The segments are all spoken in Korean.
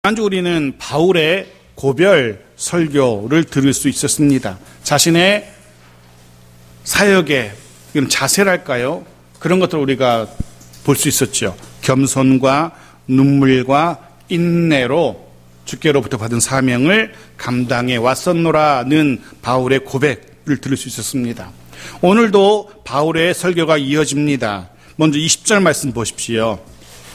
지난주 우리는 바울의 고별 설교를 들을 수 있었습니다. 자신의 사역의 이런 자세랄까요? 그런 것들을 우리가 볼 수 있었죠. 겸손과 눈물과 인내로 주께로부터 받은 사명을 감당해 왔었노라는 바울의 고백을 들을 수 있었습니다. 오늘도 바울의 설교가 이어집니다. 먼저 20절 말씀 보십시오.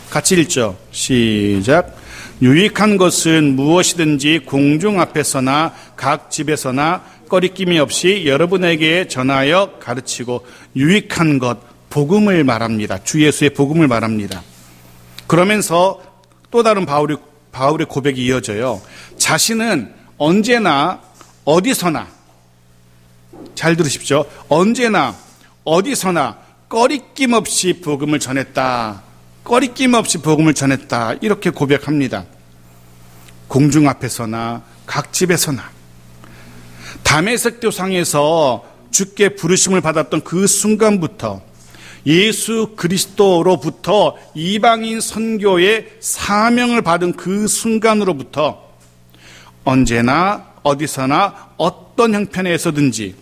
같이 읽죠. 시작. 유익한 것은 무엇이든지 공중 앞에서나 각 집에서나 꺼리낌이 없이 여러분에게 전하여 가르치고, 유익한 것, 복음을 말합니다. 주 예수의 복음을 말합니다. 그러면서 또 다른 바울의 고백이 이어져요. 자신은 언제나 어디서나, 잘 들으십시오. 언제나 어디서나 꺼리낌 없이 복음을 전했다. 꺼리낌 없이 복음을 전했다. 이렇게 고백합니다. 공중 앞에서나 각 집에서나. 다메섹 도상에서 주께 부르심을 받았던 그 순간부터, 예수 그리스도로부터 이방인 선교의 사명을 받은 그 순간으로부터 언제나 어디서나 어떤 형편에서든지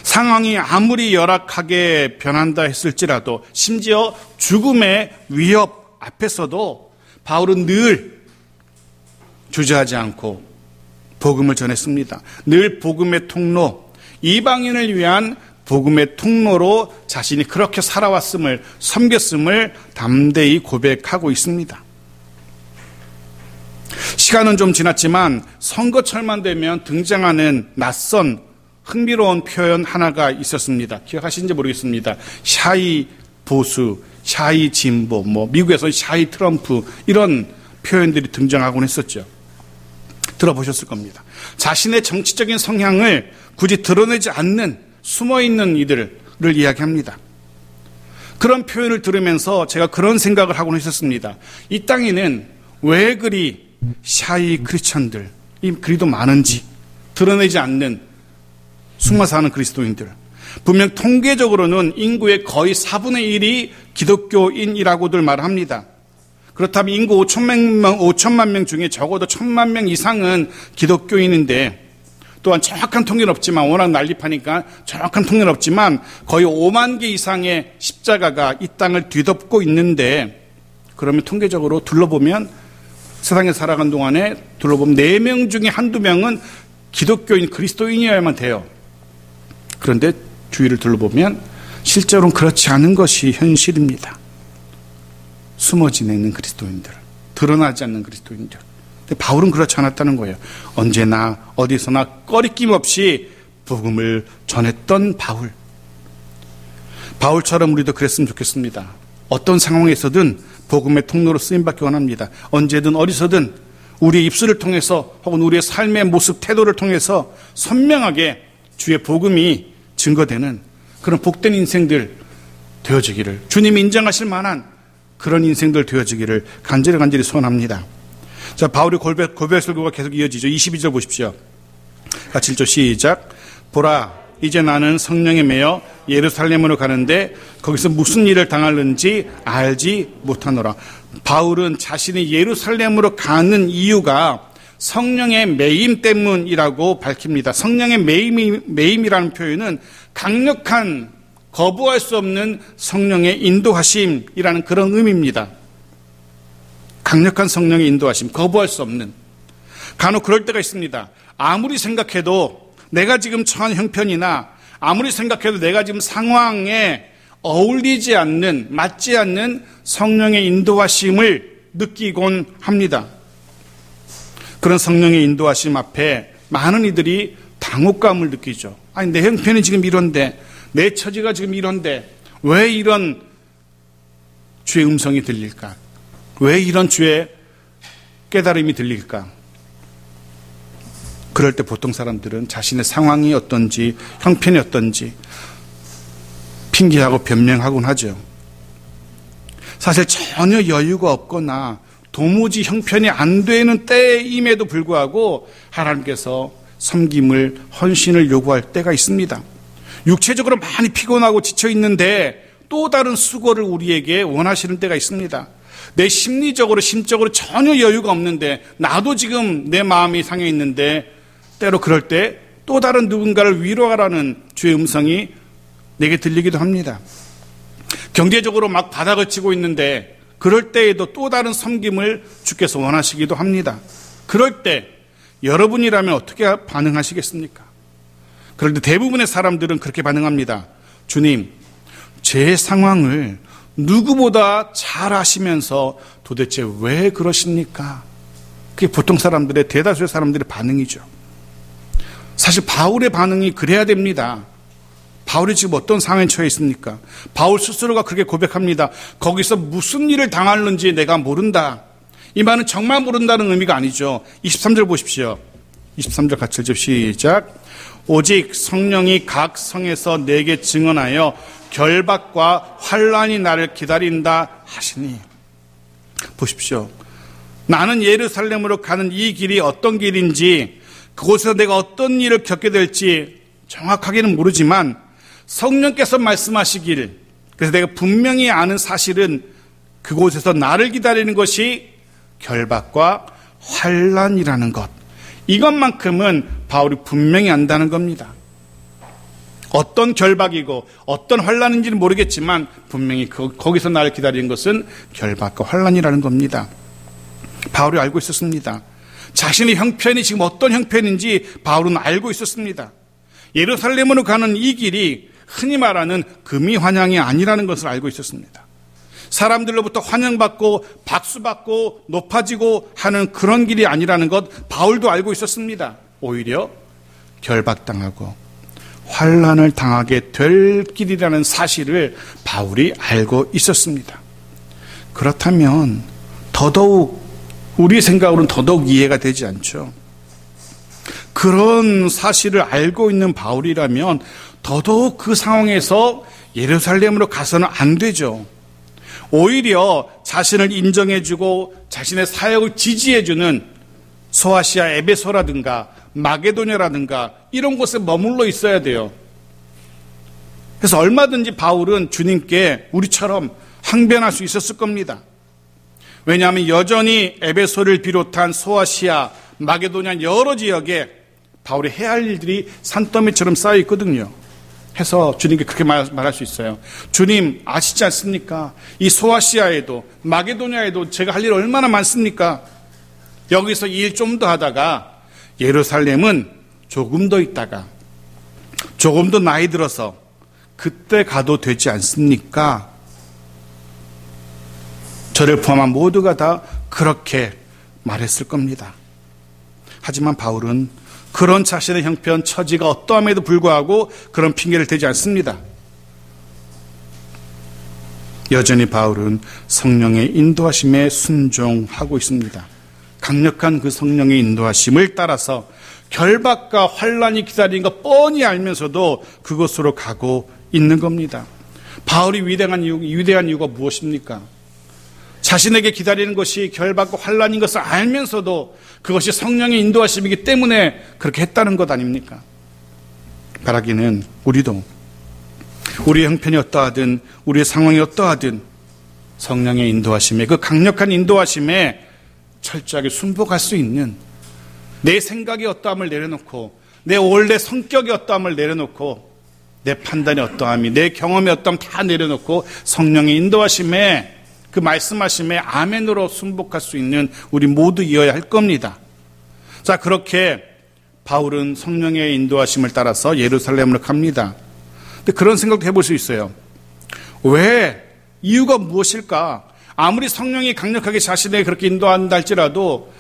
상황이 아무리 열악하게 변한다 했을지라도, 심지어 죽음의 위협 앞에서도 바울은 늘 주저하지 않고 복음을 전했습니다. 늘 복음의 통로, 이방인을 위한 복음의 통로로 자신이 그렇게 살아왔음을, 섬겼음을 담대히 고백하고 있습니다. 시간은 좀 지났지만 선거철만 되면 등장하는 낯선 흥미로운 표현 하나가 있었습니다. 기억하시는지 모르겠습니다. 샤이 보수, 샤이 진보, 미국에서 샤이 트럼프, 이런 표현들이 등장하곤 했었죠. 들어보셨을 겁니다. 자신의 정치적인 성향을 굳이 드러내지 않는 숨어있는 이들을 이야기합니다. 그런 표현을 들으면서 제가 그런 생각을 하곤 했었습니다. 이 땅에는 왜 그리 샤이 크리스천들이 그리도 많은지, 드러내지 않는 숨어 사는 그리스도인들. 분명 통계적으로는 인구의 거의 4분의 1이 기독교인이라고들 말합니다. 그렇다면 인구 5천만 명 중에 적어도 1,000만 명 이상은 기독교인인데, 또한 정확한 통계는 없지만, 워낙 난립하니까 정확한 통계는 없지만 거의 5만 개 이상의 십자가가 이 땅을 뒤덮고 있는데, 그러면 통계적으로 둘러보면, 세상에 살아간 동안에 둘러보면 4명 중에 한두 명은 기독교인, 그리스도인이어야만 돼요. 그런데 주위를 둘러보면 실제로는 그렇지 않은 것이 현실입니다. 숨어 지내는 그리스도인들, 드러나지 않는 그리스도인들. 근데 바울은 그렇지 않았다는 거예요. 언제나 어디서나 꺼리낌 없이 복음을 전했던 바울. 바울처럼 우리도 그랬으면 좋겠습니다. 어떤 상황에서든 복음의 통로로 쓰임받기 원합니다. 언제든 어디서든 우리의 입술을 통해서, 혹은 우리의 삶의 모습, 태도를 통해서 선명하게 주의 복음이 증거되는 그런 복된 인생들 되어지기를, 주님이 인정하실 만한 그런 인생들 되어지기를 간절히 소원합니다. 자, 바울의 고백 설교가 계속 이어지죠. 22절 보십시오. 같이 읽죠. 시작. 보라, 이제 나는 성령에 매여 예루살렘으로 가는데 거기서 무슨 일을 당하는지 알지 못하노라. 바울은 자신이 예루살렘으로 가는 이유가 성령의 매임 때문이라고 밝힙니다. 성령의 매임이라는 표현은 강력한, 거부할 수 없는 성령의 인도하심이라는 그런 의미입니다. 강력한 성령의 인도하심, 거부할 수 없는. 간혹 그럴 때가 있습니다. 아무리 생각해도 내가 지금 처한 형편이나, 아무리 생각해도 내가 지금 상황에 어울리지 않는, 맞지 않는 성령의 인도하심을 느끼곤 합니다. 그런 성령의 인도하심 앞에 많은 이들이 당혹감을 느끼죠. 아니, 내 형편이 지금 이런데, 내 처지가 지금 이런데 왜 이런 주의 음성이 들릴까? 왜 이런 주의 깨달음이 들릴까? 그럴 때 보통 사람들은 자신의 상황이 어떤지, 형편이 어떤지 핑계하고 변명하곤 하죠. 사실 전혀 여유가 없거나 도무지 형편이 안 되는 때임에도 불구하고 하나님께서 섬김을, 헌신을 요구할 때가 있습니다. 육체적으로 많이 피곤하고 지쳐 있는데 또 다른 수고를 우리에게 원하시는 때가 있습니다. 내 심리적으로 심적으로 전혀 여유가 없는데 나도 지금 내 마음이 상해 있는데 때로 그럴 때 또 다른 누군가를 위로하라는 주의 음성이 내게 들리기도 합니다. 경제적으로 막 바닥을 치고 있는데 그럴 때에도 또 다른 섬김을 주께서 원하시기도 합니다. 그럴 때 여러분이라면 어떻게 반응하시겠습니까? 그런데 대부분의 사람들은 그렇게 반응합니다. 주님, 제 상황을 누구보다 잘 아시면서 도대체 왜 그러십니까? 그게 보통 사람들의 대다수의 사람들의 반응이죠. 사실 바울의 반응이 그래야 됩니다. 바울이 지금 어떤 상황에 처해 있습니까? 바울 스스로가 그렇게 고백합니다. 거기서 무슨 일을 당하는지 내가 모른다. 이 말은 정말 모른다는 의미가 아니죠. 23절 보십시오. 23절 같이 읽죠. 시작. 오직 성령이 각 성에서 내게 증언하여 결박과 환난이 나를 기다린다 하시니. 보십시오. 나는 예루살렘으로 가는 이 길이 어떤 길인지 그곳에서 내가 어떤 일을 겪게 될지 정확하게는 모르지만 성령께서 말씀하시길, 그래서 내가 분명히 아는 사실은 그곳에서 나를 기다리는 것이 결박과 환난이라는 것, 이것만큼은 바울이 분명히 안다는 겁니다. 어떤 결박이고 어떤 환난인지는 모르겠지만 분명히 거기서 나를 기다리는 것은 결박과 환난이라는 겁니다. 바울이 알고 있었습니다. 자신의 형편이 지금 어떤 형편인지 바울은 알고 있었습니다. 예루살렘으로 가는 이 길이 흔히 말하는 금이 환향이 아니라는 것을 알고 있었습니다. 사람들로부터 환영받고 박수받고 높아지고 하는 그런 길이 아니라는 것 바울도 알고 있었습니다. 오히려 결박당하고 환난을 당하게 될 길이라는 사실을 바울이 알고 있었습니다. 그렇다면 더더욱 우리 생각으로는 더더욱 이해가 되지 않죠. 그런 사실을 알고 있는 바울이라면 더더욱 그 상황에서 예루살렘으로 가서는 안 되죠. 오히려 자신을 인정해주고 자신의 사역을 지지해주는 소아시아 에베소라든가 마게도냐라든가 이런 곳에 머물러 있어야 돼요. 그래서 얼마든지 바울은 주님께 우리처럼 항변할 수 있었을 겁니다. 왜냐하면 여전히 에베소를 비롯한 소아시아, 마게도냐 여러 지역에 바울이 해야 할 일들이 산더미처럼 쌓여 있거든요. 해서 주님께 그렇게 말할 수 있어요. 주님 아시지 않습니까? 이 소아시아에도 마게도냐에도 제가 할 일 얼마나 많습니까? 여기서 일 좀 더 하다가 예루살렘은 조금 더 있다가 조금 더 나이 들어서 그때 가도 되지 않습니까? 저를 포함한 모두가 다 그렇게 말했을 겁니다. 하지만 바울은 그런 자신의 형편, 처지가 어떠함에도 불구하고 그런 핑계를 대지 않습니다. 여전히 바울은 성령의 인도하심에 순종하고 있습니다. 강력한 그 성령의 인도하심을 따라서 결박과 환난이 기다리는 것 뻔히 알면서도 그곳으로 가고 있는 겁니다. 바울이 위대한 이유가 무엇입니까? 자신에게 기다리는 것이 결박과 환난인 것을 알면서도 그것이 성령의 인도하심이기 때문에 그렇게 했다는 것 아닙니까? 바라기는 우리도 우리의 형편이 어떠하든 우리의 상황이 어떠하든 성령의 인도하심에, 그 강력한 인도하심에 철저하게 순복할 수 있는, 내 생각이 어떠함을 내려놓고 내 원래 성격이 어떠함을 내려놓고 내 판단이 어떠함이, 내 경험이 어떠함 다 내려놓고 성령의 인도하심에, 그 말씀하심에 아멘으로 순복할 수 있는 우리 모두이어야 할 겁니다. 자, 그렇게 바울은 성령의 인도하심을 따라서 예루살렘으로 갑니다. 근데 그런 생각도 해볼 수 있어요. 왜? 이유가 무엇일까? 아무리 성령이 강력하게 자신에게 그렇게 인도한다 할지라도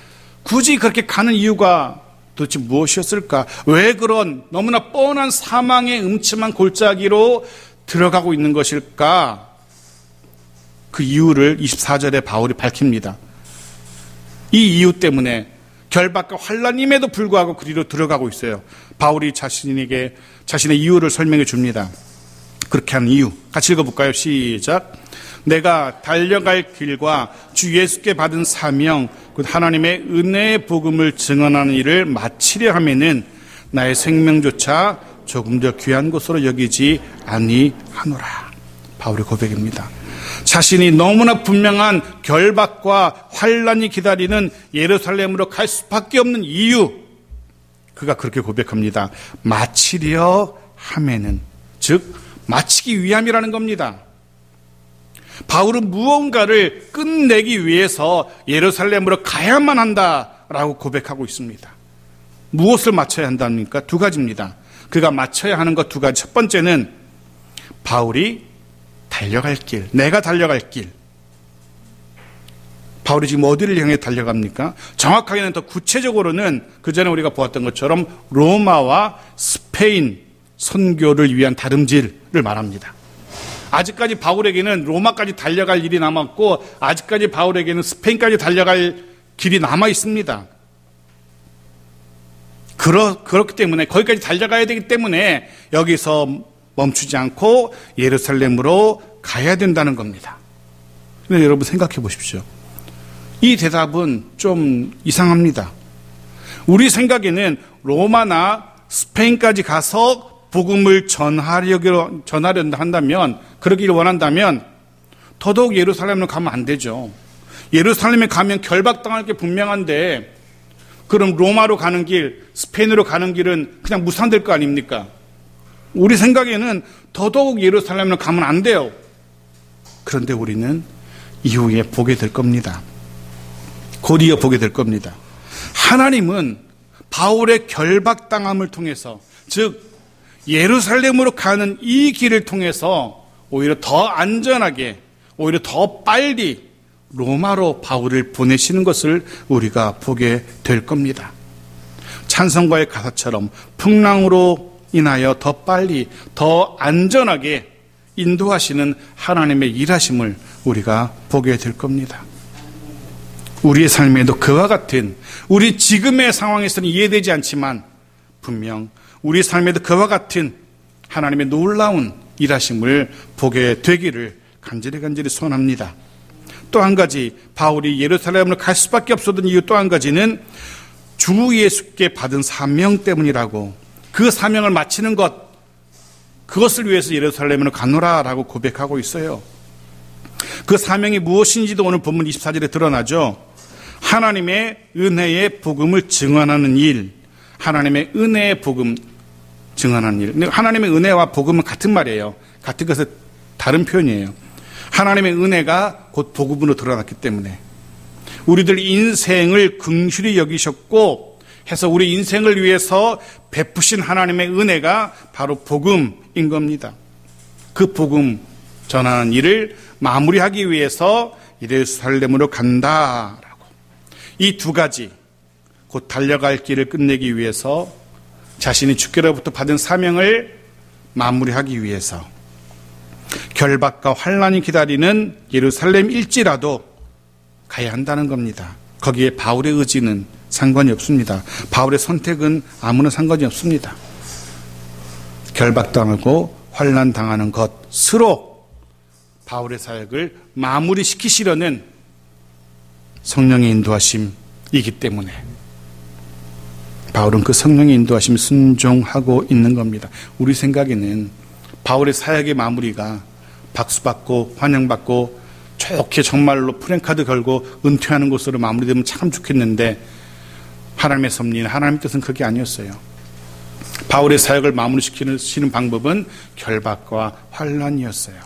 굳이 그렇게 가는 이유가 도대체 무엇이었을까? 왜 그런 너무나 뻔한 사망의 음침한 골짜기로 들어가고 있는 것일까? 그 이유를 24절에 바울이 밝힙니다. 이 이유 때문에 결박과 환난임에도 불구하고 그리로 들어가고 있어요. 바울이 자신에게 자신의 이유를 설명해 줍니다. 그렇게 하는 이유 같이 읽어볼까요? 시작. 내가 달려갈 길과 주 예수께 받은 사명, 곧 하나님의 은혜의 복음을 증언하는 일을 마치려 하면은 나의 생명조차 조금 더 귀한 것으로 여기지 아니하노라. 바울의 고백입니다. 자신이 너무나 분명한 결박과 환란이 기다리는 예루살렘으로 갈 수밖에 없는 이유, 그가 그렇게 고백합니다. 마치려 함에는, 즉 마치기 위함이라는 겁니다. 바울은 무언가를 끝내기 위해서 예루살렘으로 가야만 한다라고 고백하고 있습니다. 무엇을 마쳐야 한답니까? 두 가지입니다. 그가 마쳐야 하는 것 두 가지. 첫 번째는 바울이 달려갈 길, 내가 달려갈 길. 바울이 지금 어디를 향해 달려갑니까? 정확하게는 더 구체적으로는 그전에 우리가 보았던 것처럼 로마와 스페인 선교를 위한 다름질을 말합니다. 아직까지 바울에게는 로마까지 달려갈 일이 남았고, 아직까지 바울에게는 스페인까지 달려갈 길이 남아 있습니다. 그렇기 때문에, 거기까지 달려가야 되기 때문에 여기서 멈추지 않고 예루살렘으로 가야 된다는 겁니다. 근데 여러분 생각해 보십시오. 이 대답은 좀 이상합니다. 우리 생각에는 로마나 스페인까지 가서 복음을 전하려 한다면, 그러기를 원한다면 더더욱 예루살렘으로 가면 안 되죠. 예루살렘에 가면 결박당할 게 분명한데, 그럼 로마로 가는 길, 스페인으로 가는 길은 그냥 무산될 거 아닙니까? 우리 생각에는 더더욱 예루살렘으로 가면 안 돼요. 그런데 우리는 이후에 보게 될 겁니다. 곧이어 보게 될 겁니다. 하나님은 바울의 결박당함을 통해서, 즉 예루살렘으로 가는 이 길을 통해서 오히려 더 안전하게, 오히려 더 빨리 로마로 바울을 보내시는 것을 우리가 보게 될 겁니다. 찬송가의 가사처럼 풍랑으로 인하여 더 빨리, 더 안전하게 인도하시는 하나님의 일하심을 우리가 보게 될 겁니다. 우리의 삶에도 그와 같은, 우리 지금의 상황에서는 이해되지 않지만 분명 우리 삶에도 그와 같은 하나님의 놀라운 일하심을 보게 되기를 간절히 소원합니다. 또 한 가지, 바울이 예루살렘으로 갈 수밖에 없었던 이유 또 한 가지는 주 예수께 받은 사명 때문이라고, 그 사명을 마치는 것, 그것을 위해서 예루살렘으로 가노라라고 고백하고 있어요. 그 사명이 무엇인지도 오늘 본문 24절에 드러나죠. 하나님의 은혜의 복음을 증언하는 일, 하나님의 은혜의 복음 증언하는 일. 하나님의 은혜와 복음은 같은 말이에요. 같은 것은 다른 표현이에요. 하나님의 은혜가 곧 복음으로 드러났기 때문에 우리들 인생을 긍휼히 여기셨고 해서 우리 인생을 위해서 베푸신 하나님의 은혜가 바로 복음인 겁니다. 그 복음 전하는 일을 마무리하기 위해서 예루살렘으로 간다라고. 이 두 가지, 곧 달려갈 길을 끝내기 위해서 자신이 주께로부터 받은 사명을 마무리하기 위해서 결박과 환란이 기다리는 예루살렘일지라도 가야 한다는 겁니다. 거기에 바울의 의지는 상관이 없습니다. 바울의 선택은 아무나 상관이 없습니다. 결박당하고 환란당하는 것으로 바울의 사역을 마무리시키시려는 성령의 인도하심이기 때문에 바울은 그 성령의 인도하심에 순종하고 있는 겁니다. 우리 생각에는 바울의 사역의 마무리가 박수받고 환영받고 좋게 정말로 프랭카드 걸고 은퇴하는 것으로 마무리되면 참 좋겠는데, 하나님의 섭리는, 하나님의 뜻은 그게 아니었어요. 바울의 사역을 마무리시키는 방법은 결박과 환란이었어요.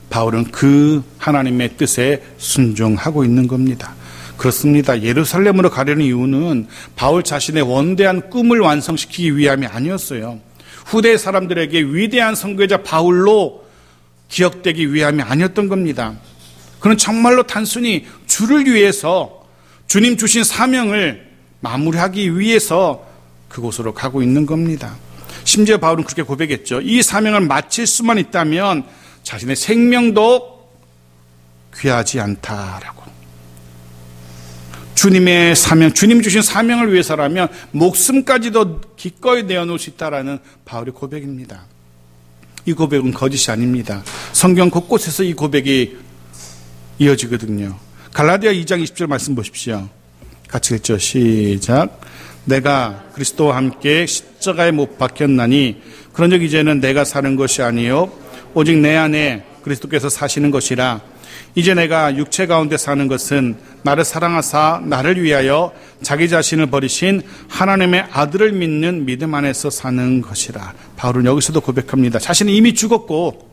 바울은 그 하나님의 뜻에 순종하고 있는 겁니다. 그렇습니다. 예루살렘으로 가려는 이유는 바울 자신의 원대한 꿈을 완성시키기 위함이 아니었어요. 후대 사람들에게 위대한 선교자 바울로 기억되기 위함이 아니었던 겁니다. 그는 정말로 단순히 주를 위해서, 주님 주신 사명을 마무리하기 위해서 그곳으로 가고 있는 겁니다. 심지어 바울은 그렇게 고백했죠. 이 사명을 마칠 수만 있다면 자신의 생명도 귀하지 않다라고. 주님의 사명, 주님 주신 사명을 위해서라면 목숨까지도 기꺼이 내어놓을 수 있다라는 바울의 고백입니다. 이 고백은 거짓이 아닙니다. 성경 곳곳에서 이 고백이 이어지거든요. 갈라디아 2장 20절 말씀 보십시오. 같이 읽죠. 시작. 내가 그리스도와 함께 십자가에 못 박혔나니 그런즉 이제는 내가 사는 것이 아니요 오직 내 안에 그리스도께서 사시는 것이라. 이제 내가 육체 가운데 사는 것은 나를 사랑하사 나를 위하여 자기 자신을 버리신 하나님의 아들을 믿는 믿음 안에서 사는 것이라. 바울은 여기서도 고백합니다. 자신은 이미 죽었고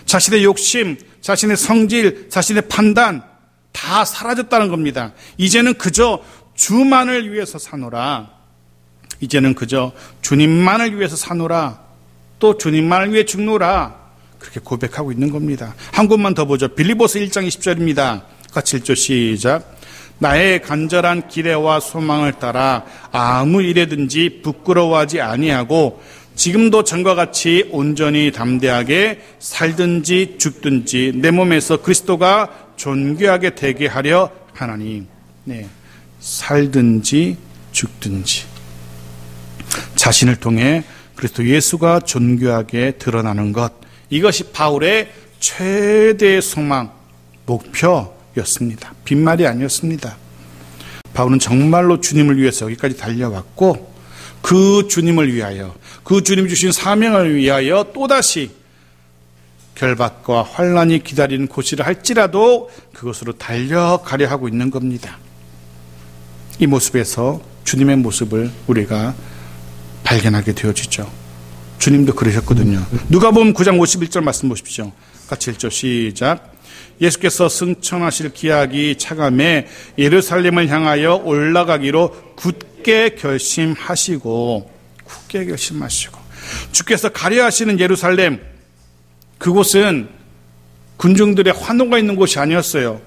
자신의 욕심, 자신의 성질, 자신의 판단 다 사라졌다는 겁니다. 이제는 그저 주만을 위해서 사노라. 이제는 그저 주님만을 위해서 사노라. 또 주님만을 위해 죽노라. 그렇게 고백하고 있는 겁니다. 한 곳만 더 보죠. 빌립보서 1장 20절입니다. 같이 읽죠. 시작. 나의 간절한 기대와 소망을 따라 아무 일에든지 부끄러워하지 아니하고 지금도 전과 같이 온전히 담대하게 살든지 죽든지 내 몸에서 그리스도가 존귀하게 되게 하려 하나니. 네. 살든지 죽든지 자신을 통해 그리스도 예수가 존귀하게 드러나는 것, 이것이 바울의 최대의 소망, 목표였습니다. 빈말이 아니었습니다. 바울은 정말로 주님을 위해서 여기까지 달려왔고 그 주님을 위하여, 그 주님 주신 사명을 위하여 또다시 결박과 환난이 기다리는 곳이라 할지라도 그것으로 달려가려 하고 있는 겁니다. 이 모습에서 주님의 모습을 우리가 발견하게 되어지죠. 주님도 그러셨거든요. 누가복음 9장 51절 말씀 보십시오. 같이 읽죠. 시작. 예수께서 승천하실 기약이 차감해 예루살렘을 향하여 올라가기로 굳게 결심하시고 주께서 가려 하시는 예루살렘, 그곳은 군중들의 환호가 있는 곳이 아니었어요.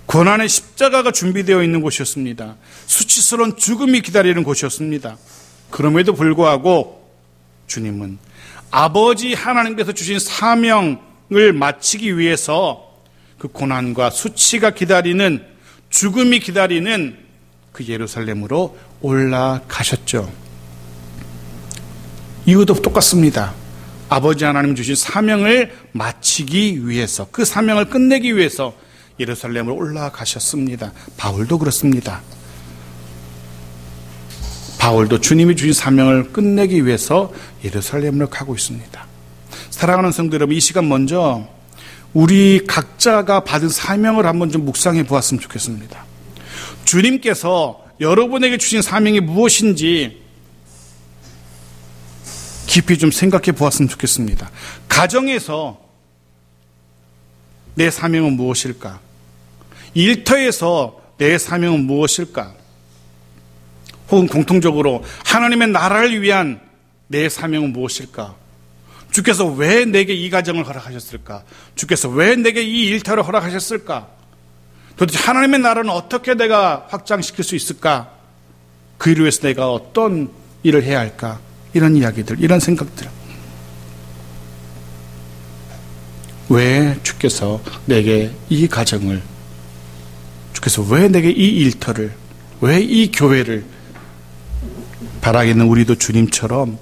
고난의 십자가가 준비되어 있는 곳이었습니다. 수치스러운 죽음이 기다리는 곳이었습니다. 그럼에도 불구하고 주님은 아버지 하나님께서 주신 사명을 마치기 위해서 그 고난과 수치가 기다리는, 죽음이 기다리는 그 예루살렘으로 올라가셨죠. 이유도 똑같습니다. 아버지 하나님 주신 사명을 마치기 위해서, 그 사명을 끝내기 위해서 예루살렘으로 올라가셨습니다. 바울도 그렇습니다. 바울도 주님이 주신 사명을 끝내기 위해서 예루살렘으로 가고 있습니다. 사랑하는 성도 여러분, 이 시간 먼저 우리 각자가 받은 사명을 한번 좀 묵상해 보았으면 좋겠습니다. 주님께서 여러분에게 주신 사명이 무엇인지 깊이 좀 생각해 보았으면 좋겠습니다. 가정에서 내 사명은 무엇일까? 일터에서 내 사명은 무엇일까? 혹은 공통적으로 하나님의 나라를 위한 내 사명은 무엇일까? 주께서 왜 내게 이 가정을 허락하셨을까? 주께서 왜 내게 이 일터를 허락하셨을까? 도대체 하나님의 나라는 어떻게 내가 확장시킬 수 있을까? 그 일을 위해서 내가 어떤 일을 해야 할까? 이런 이야기들, 이런 생각들. 왜 주께서 내게 이 가정을, 주께서 왜 내게 이 일터를, 왜 이 교회를, 바라기는 우리도 주님처럼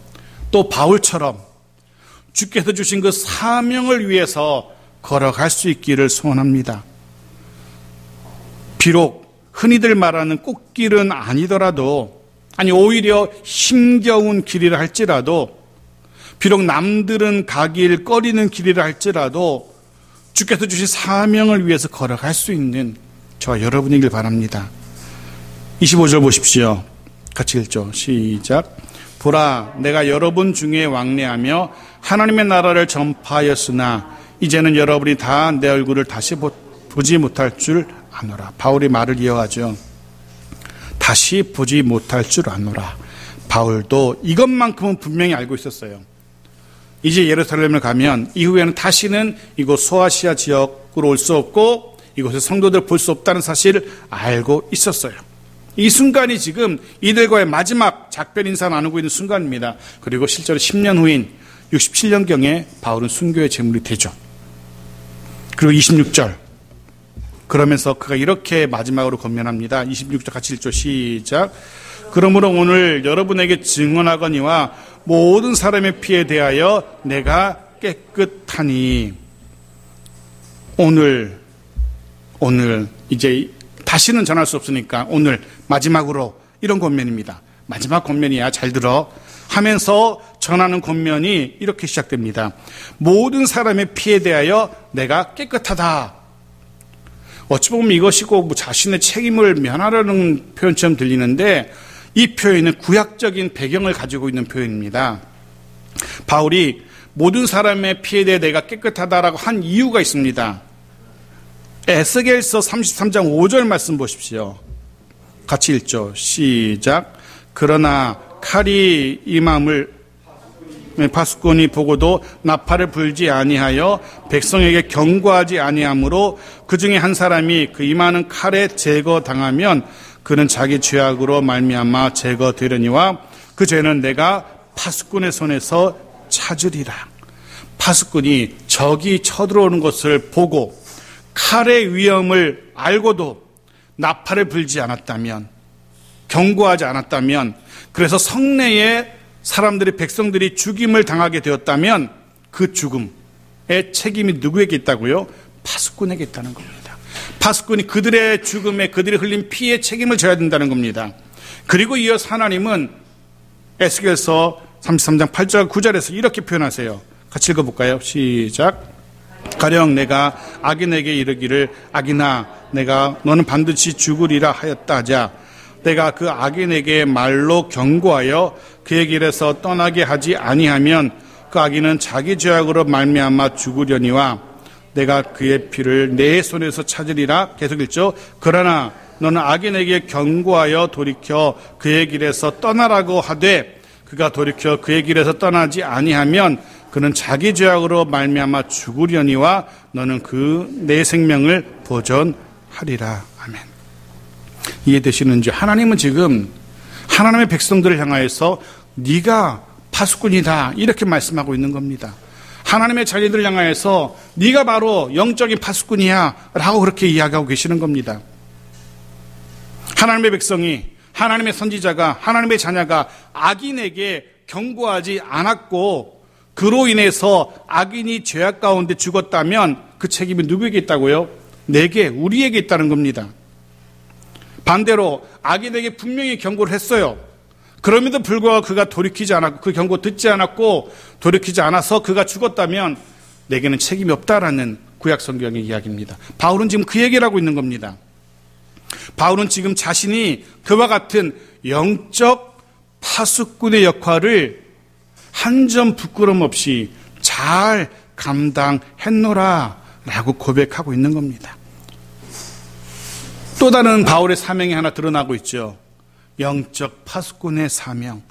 또 바울처럼 주께서 주신 그 사명을 위해서 걸어갈 수 있기를 소원합니다. 비록 흔히들 말하는 꽃길은 아니더라도, 아니 오히려 힘겨운 길이라 할지라도, 비록 남들은 가길 꺼리는 길이라 할지라도 주께서 주신 사명을 위해서 걸어갈 수 있는 저와 여러분이길 바랍니다. 25절 보십시오. 같이 읽죠. 시작. 보라, 내가 여러분 중에 왕래하며 하나님의 나라를 전파하였으나 이제는 여러분이 다 내 얼굴을 다시 보지 못할 줄 아노라. 바울이 말을 이어가죠. 다시 보지 못할 줄 아노라. 바울도 이것만큼은 분명히 알고 있었어요. 이제 예루살렘을 가면 이후에는 다시는 이곳 소아시아 지역으로 올 수 없고 이곳에 성도들을 볼 수 없다는 사실을 알고 있었어요. 이 순간이 지금 이들과의 마지막 작별 인사 나누고 있는 순간입니다. 그리고 실제로 10년 후인 67년경에 바울은 순교의 제물이 되죠. 그리고 26절, 그러면서 그가 이렇게 마지막으로 권면합니다. 26절 같이 읽죠. 시작. 그러므로 오늘 여러분에게 증언하거니와 모든 사람의 피에 대하여 내가 깨끗하니. 오늘 이제 다시는 전할 수 없으니까 오늘 마지막으로 이런 권면입니다. 마지막 권면이야, 잘 들어 하면서 전하는 권면이 이렇게 시작됩니다. 모든 사람의 피에 대하여 내가 깨끗하다. 어찌 보면 이것이 꼭 자신의 책임을 면하라는 표현처럼 들리는데 이 표현은 구약적인 배경을 가지고 있는 표현입니다. 바울이 모든 사람의 피에 대해 내가 깨끗하다라고 한 이유가 있습니다. 에스겔서 33장 5절 말씀 보십시오. 같이 읽죠. 시작. 그러나 칼이 임함을 파수꾼이 보고도 나팔을 불지 아니하여 백성에게 경고하지 아니하므로 그 중에 한 사람이 그 임하는 칼에 제거당하면 그는 자기 죄악으로 말미암아 제거되려니와 그 죄는 내가 파수꾼의 손에서 찾으리라. 파수꾼이 적이 쳐들어오는 것을 보고 칼의 위험을 알고도 나팔을 불지 않았다면, 경고하지 않았다면, 그래서 성내에 사람들이, 백성들이 죽임을 당하게 되었다면 그 죽음의 책임이 누구에게 있다고요? 파수꾼에게 있다는 겁니다. 파수꾼이 그들의 죽음에, 그들이 흘린 피의 책임을 져야 된다는 겁니다. 그리고 이어서 하나님은 에스겔서 33장 8절 9절에서 이렇게 표현하세요. 같이 읽어볼까요? 시작. 가령 내가 악인에게 이르기를 악인아 내가 너는 반드시 죽으리라 하였다 하자 내가 그 악인에게 말로 경고하여 그의 길에서 떠나게 하지 아니하면 그 악인은 자기 죄악으로 말미암아 죽으려니와 내가 그의 피를 내 손에서 찾으리라. 계속 읽죠. 그러나 너는 악인에게 경고하여 돌이켜 그의 길에서 떠나라고 하되 그가 돌이켜 그의 길에서 떠나지 아니하면 그는 자기 죄악으로 말미암아 죽으려니와 너는 그 내 생명을 보존하리라. 아멘. 이해되시는지? 하나님은 지금 하나님의 백성들을 향하여서 네가 파수꾼이다 이렇게 말씀하고 있는 겁니다. 하나님의 자녀들을 향하여서 네가 바로 영적인 파수꾼이야 라고 그렇게 이야기하고 계시는 겁니다. 하나님의 백성이, 하나님의 선지자가, 하나님의 자녀가 악인에게 경고하지 않았고 그로 인해서 악인이 죄악 가운데 죽었다면 그 책임이 누구에게 있다고요? 내게, 우리에게 있다는 겁니다. 반대로 악인에게 분명히 경고를 했어요. 그럼에도 불구하고 그가 돌이키지 않았고 그 경고 듣지 않았고 돌이키지 않아서 그가 죽었다면 내게는 책임이 없다라는 구약 성경의 이야기입니다. 바울은 지금 그 얘기를 하고 있는 겁니다. 바울은 지금 자신이 그와 같은 영적 파수꾼의 역할을 한 점 부끄럼 없이 잘 감당했노라 라고 고백하고 있는 겁니다. 또 다른 바울의 사명이 하나 드러나고 있죠. 영적 파수꾼의 사명.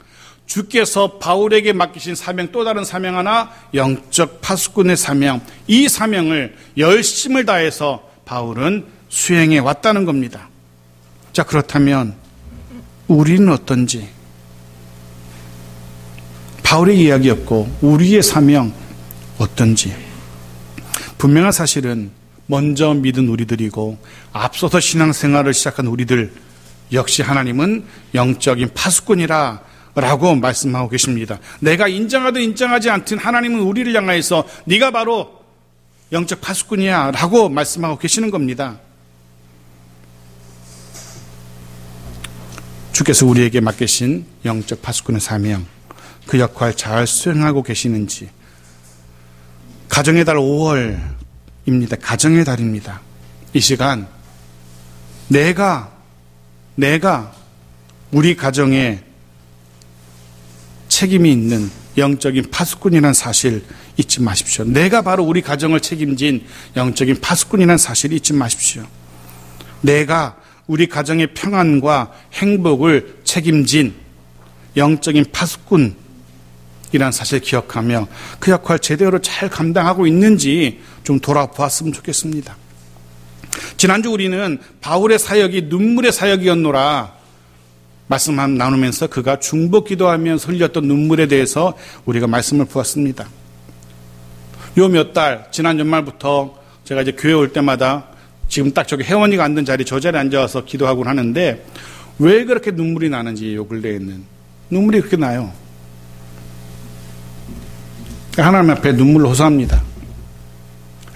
주께서 바울에게 맡기신 사명, 또 다른 사명 하나, 영적 파수꾼의 사명. 이 사명을 열심을 다해서 바울은 수행해 왔다는 겁니다. 자, 그렇다면 우리는 어떤지? 바울의 이야기였고 우리의 사명 어떤지? 분명한 사실은 먼저 믿은 우리들이고 앞서서 신앙생활을 시작한 우리들 역시 하나님은 영적인 파수꾼이라 라고 말씀하고 계십니다. 내가 인정하든 인정하지 않든 하나님은 우리를 향하여서 네가 바로 영적 파수꾼이야 라고 말씀하고 계시는 겁니다. 주께서 우리에게 맡기신 영적 파수꾼의 사명, 그 역할 잘 수행하고 계시는지. 가정의 달 5월입니다. 가정의 달입니다. 이 시간 내가 우리 가정에 책임이 있는 영적인 파수꾼이라는 사실 잊지 마십시오. 내가 바로 우리 가정을 책임진 영적인 파수꾼이라는 사실 잊지 마십시오. 내가 우리 가정의 평안과 행복을 책임진 영적인 파수꾼이라는 사실 기억하며 그 역할 제대로 잘 감당하고 있는지 좀 돌아보았으면 좋겠습니다. 지난주 우리는 바울의 사역이 눈물의 사역이었노라 말씀 나누면서 그가 중보 기도하면서 흘렸던 눈물에 대해서 우리가 말씀을 보았습니다. 요 몇 달, 지난 연말부터 제가 이제 교회 올 때마다 지금 딱 저기 혜원이가 앉는 자리, 저 자리에 앉아서 기도하곤 하는데 왜 그렇게 눈물이 나는지 요 근래에는 눈물이 그렇게 나요. 하나님 앞에 눈물로 호소합니다.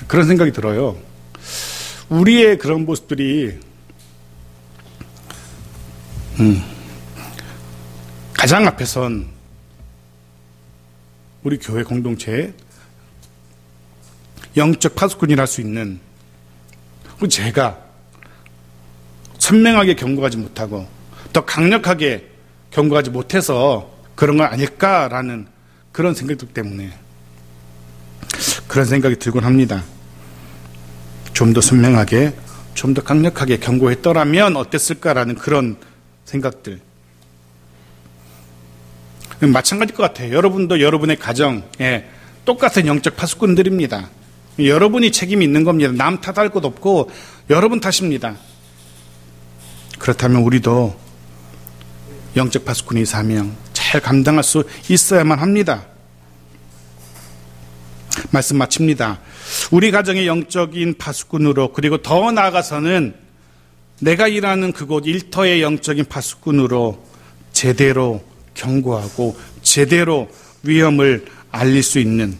그런 생각이 들어요. 우리의 그런 모습들이 가장 앞에선 우리 교회 공동체의 영적 파수꾼이라 할 수 있는, 제가 선명하게 경고하지 못하고 더 강력하게 경고하지 못해서 그런 건 아닐까라는 그런 생각들 때문에 그런 생각이 들곤 합니다. 좀 더 선명하게, 좀 더 강력하게 경고했더라면 어땠을까라는 그런 생각들. 마찬가지일 것 같아요. 여러분도 여러분의 가정에 똑같은 영적 파수꾼들입니다. 여러분이 책임이 있는 겁니다. 남 탓할 것 없고 여러분 탓입니다. 그렇다면 우리도 영적 파수꾼의 사명 잘 감당할 수 있어야만 합니다. 말씀 마칩니다. 우리 가정의 영적인 파수꾼으로, 그리고 더 나아가서는 내가 일하는 그곳 일터의 영적인 파수꾼으로 제대로 경고하고 제대로 위험을 알릴 수 있는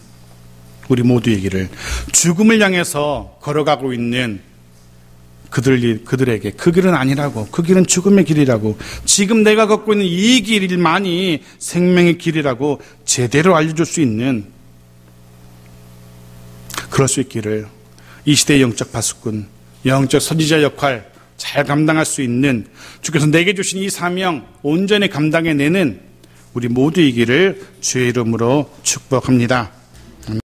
우리 모두에게를, 죽음을 향해서 걸어가고 있는 그들에게 그 길은 아니라고, 그 길은 죽음의 길이라고, 지금 내가 걷고 있는 이 길만이 생명의 길이라고 제대로 알려줄 수 있는, 그럴 수 있기를 이 시대의 영적 파수꾼, 영적 선지자 역할 잘 감당할 수 있는, 주께서 내게 주신 이 사명 온전히 감당해내는 우리 모두이기를 주의 이름으로 축복합니다.